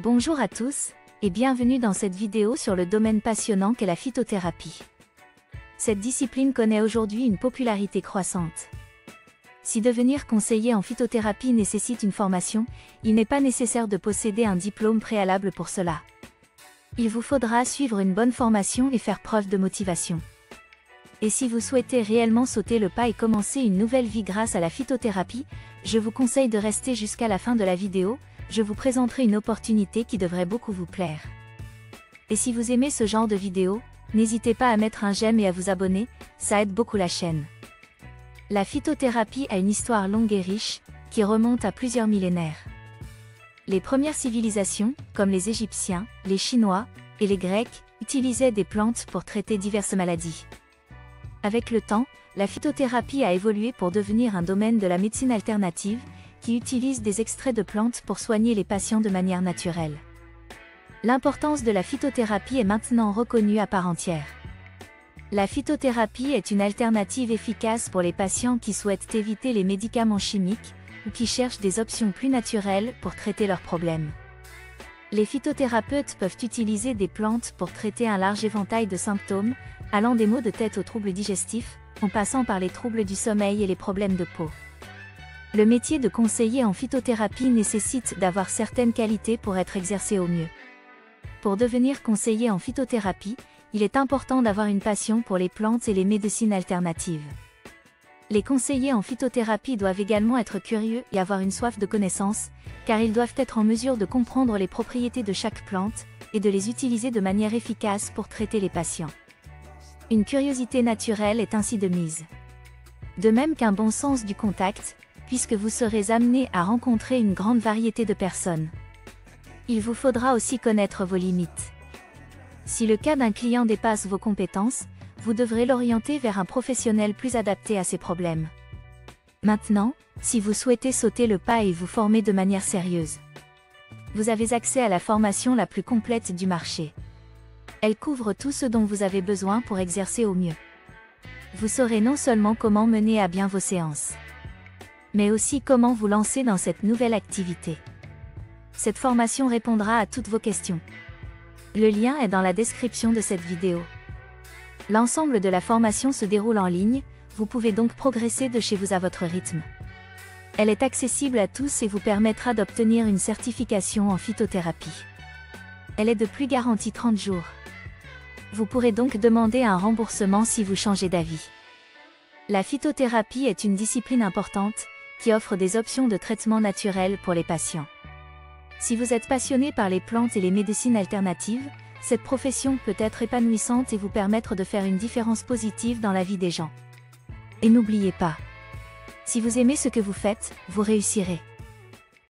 Bonjour à tous, et bienvenue dans cette vidéo sur le domaine passionnant qu'est la phytothérapie. Cette discipline connaît aujourd'hui une popularité croissante. Si devenir conseiller en phytothérapie nécessite une formation, il n'est pas nécessaire de posséder un diplôme préalable pour cela. Il vous faudra suivre une bonne formation et faire preuve de motivation. Et si vous souhaitez réellement sauter le pas et commencer une nouvelle vie grâce à la phytothérapie, je vous conseille de rester jusqu'à la fin de la vidéo. Je vous présenterai une opportunité qui devrait beaucoup vous plaire. Et si vous aimez ce genre de vidéo, n'hésitez pas à mettre un j'aime et à vous abonner, ça aide beaucoup la chaîne. La phytothérapie a une histoire longue et riche, qui remonte à plusieurs millénaires. Les premières civilisations, comme les Égyptiens, les Chinois et les Grecs, utilisaient des plantes pour traiter diverses maladies. Avec le temps, la phytothérapie a évolué pour devenir un domaine de la médecine alternative, qui utilise des extraits de plantes pour soigner les patients de manière naturelle. L'importance de la phytothérapie est maintenant reconnue à part entière. La phytothérapie est une alternative efficace pour les patients qui souhaitent éviter les médicaments chimiques ou qui cherchent des options plus naturelles pour traiter leurs problèmes. Les phytothérapeutes peuvent utiliser des plantes pour traiter un large éventail de symptômes, allant des maux de tête aux troubles digestifs, en passant par les troubles du sommeil et les problèmes de peau. Le métier de conseiller en phytothérapie nécessite d'avoir certaines qualités pour être exercé au mieux. Pour devenir conseiller en phytothérapie, il est important d'avoir une passion pour les plantes et les médecines alternatives. Les conseillers en phytothérapie doivent également être curieux et avoir une soif de connaissance, car ils doivent être en mesure de comprendre les propriétés de chaque plante et de les utiliser de manière efficace pour traiter les patients. Une curiosité naturelle est ainsi de mise. De même qu'un bon sens du contact, puisque vous serez amené à rencontrer une grande variété de personnes. Il vous faudra aussi connaître vos limites. Si le cas d'un client dépasse vos compétences, vous devrez l'orienter vers un professionnel plus adapté à ses problèmes. Maintenant, si vous souhaitez sauter le pas et vous former de manière sérieuse, vous avez accès à la formation la plus complète du marché. Elle couvre tout ce dont vous avez besoin pour exercer au mieux. Vous saurez non seulement comment mener à bien vos séances, mais aussi comment vous lancer dans cette nouvelle activité. Cette formation répondra à toutes vos questions. Le lien est dans la description de cette vidéo. L'ensemble de la formation se déroule en ligne, vous pouvez donc progresser de chez vous à votre rythme. Elle est accessible à tous et vous permettra d'obtenir une certification en phytothérapie. Elle est de plus garantie 30 jours. Vous pourrez donc demander un remboursement si vous changez d'avis. La phytothérapie est une discipline importante, qui offre des options de traitement naturel pour les patients. Si vous êtes passionné par les plantes et les médecines alternatives, cette profession peut être épanouissante et vous permettre de faire une différence positive dans la vie des gens. Et n'oubliez pas, si vous aimez ce que vous faites, vous réussirez.